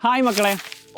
Hi മക്കളെ,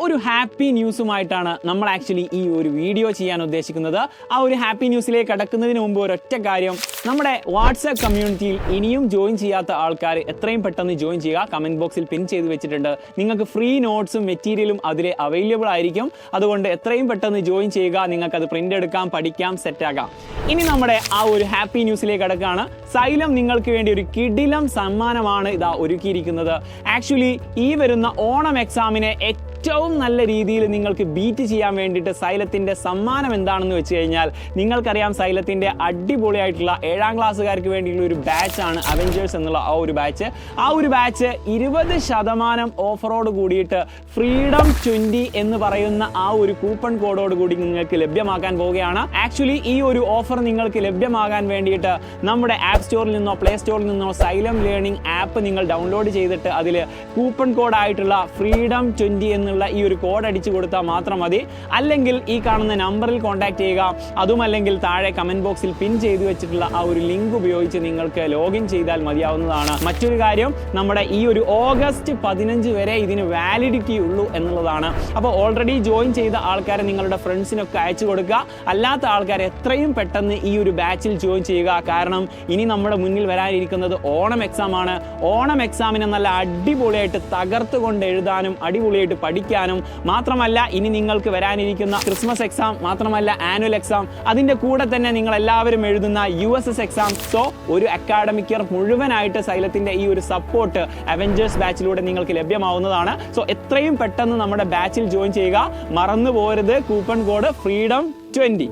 ഒരു happy ന്യൂസുമായിട്ടാണ് നമ്മൾ ആക്ച്വലി ഈ ഒരു വീഡിയോ ചെയ്യാൻ ഉദ്ദേശിക്കുന്നത്. ആ ഒരു ഹാപ്പി ന്യൂസിലേക്ക് കടക്കുന്നതിന് മുമ്പ് ഒരൊറ്റ കാര്യം, നമ്മുടെ വാട്സാപ്പ് കമ്മ്യൂണിറ്റിയിൽ ഇനിയും ജോയിൻ ചെയ്യാത്ത ആൾക്കാർ എത്രയും പെട്ടെന്ന് ജോയിൻ ചെയ്യുക. കമൻറ്റ് ബോക്സിൽ പിൻ ചെയ്ത് വെച്ചിട്ടുണ്ട്. നിങ്ങൾക്ക് ഫ്രീ നോട്ട്സും മെറ്റീരിയലും അതിൽ അവൈലബിൾ ആയിരിക്കും. അതുകൊണ്ട് എത്രയും പെട്ടെന്ന് ജോയിൻ ചെയ്യുക. നിങ്ങൾക്കത് പ്രിൻ്റ് എടുക്കാം, പഠിക്കാം, സെറ്റാക്കാം. ഇനി നമ്മുടെ ആ ഒരു ഹാപ്പി ന്യൂസിലേക്ക് കടക്കുകയാണ്. സൈലം നിങ്ങൾക്ക് വേണ്ടി ഒരു കിടിലം സമ്മാനമാണ് ഇതാ ഒരുക്കിയിരിക്കുന്നത്. ആക്ച്വലി ഈ വരുന്ന ഓണം എക്സാമിനെ ഏറ്റവും നല്ല രീതിയിൽ നിങ്ങൾക്ക് ബീറ്റ് ചെയ്യാൻ വേണ്ടിയിട്ട് സൈലത്തിൻ്റെ സമ്മാനം എന്താണെന്ന് വെച്ച് കഴിഞ്ഞാൽ, നിങ്ങൾക്കറിയാം സൈലത്തിൻ്റെ അടിപൊളിയായിട്ടുള്ള 7ാം ക്ലാസ്സുകാർക്ക് വേണ്ടിയിട്ടുള്ള ഒരു ബാച്ചാണ് അവഞ്ചേഴ്സ് എന്നുള്ള ആ ഒരു ബാച്ച്. ആ ഒരു ബാച്ച് 20% ഓഫറോട് കൂടിയിട്ട് ഫ്രീഡം 20 എന്ന് പറയുന്ന ആ ഒരു കൂപ്പൺ കോഡോട് കൂടി നിങ്ങൾക്ക് ലഭ്യമാക്കാൻ പോവുകയാണ്. ആക്ച്വലി ഈ ഒരു ഓഫർ നിങ്ങൾക്ക് ലഭ്യമാകാൻ വേണ്ടിയിട്ട് നമ്മുടെ ആപ്പ് സ്റ്റോറിൽ നിന്നോ പ്ലേ സ്റ്റോറിൽ നിന്നോ സൈലം ലേണിംഗ് ആപ്പ് നിങ്ങൾ ഡൗൺലോഡ് ചെയ്തിട്ട് അതിൽ കൂപ്പൺ കോഡായിട്ടുള്ള ഫ്രീഡം 20 എന്നുള്ള ഈ ഒരു കോഡ് അടിച്ചു കൊടുത്താൽ മാത്രം മതി. അല്ലെങ്കിൽ ഈ കാണുന്ന നമ്പറിൽ കോൺടാക്ട് ചെയ്യുക. അതുമല്ലെങ്കിൽ താഴെ കമന്റ് ബോക്സിൽ പിൻ ചെയ്തു വെച്ചിട്ടുള്ള ആ ഒരു ലിങ്ക് ഉപയോഗിച്ച് നിങ്ങൾക്ക് ലോഗിൻ ചെയ്താൽ മതിയാവുന്നതാണ്. മറ്റൊരു കാര്യം, നമ്മുടെ ഈ ഒരു ഓഗസ്റ്റ് 15 വരെ ഇതിന് വാലിഡിറ്റി ഉള്ളൂ എന്നുള്ളതാണ്. അപ്പോൾ ഓൾറെഡി ജോയിൻ ചെയ്ത ആൾക്കാരെ നിങ്ങളുടെ ഫ്രണ്ട്സിനൊക്കെ അയച്ചു കൊടുക്കുക. അല്ലാത്ത ആൾക്കാർ എത്രയും പെട്ടെന്ന് ഈ ഒരു ബാച്ചിൽ ജോയിൻ ചെയ്യുക. കാരണം ഇനി നമ്മുടെ മുന്നിൽ വരാനിരിക്കുന്നത് ഓണം എക്സാം ആണ്. ഓണം എക്സാമിനെ നല്ല അടിപൊളിയായിട്ട് തകർത്തുകൊണ്ട് എഴുതാനും അടിപൊളിയായിട്ട് പഠിക്കാനും മാത്രമല്ല, ഇനി നിങ്ങൾക്ക് വരാനിരിക്കുന്ന ക്രിസ്മസ് എക്സാം, മാത്രമല്ല ആനുവൽ എക്സാം, അതിൻ്റെ കൂടെ തന്നെ നിങ്ങൾ എല്ലാവരും എഴുതുന്ന USS എക്സാം. സോ ഒരു അക്കാഡമിക് ഇയർ മുഴുവനായിട്ട് സൈലത്തിൻ്റെ ഈ ഒരു സപ്പോർട്ട് അവഞ്ചേഴ്സ് ബാച്ചിലൂടെ നിങ്ങൾക്ക് ലഭ്യമാവുന്നതാണ്. സോ എത്രയും പെട്ടെന്ന് നമ്മുടെ ബാച്ചിൽ ജോയിൻ ചെയ്യുക. മറന്നു പോരുത് കൂപ്പൺ കോഡ് ഫ്രീഡം 20.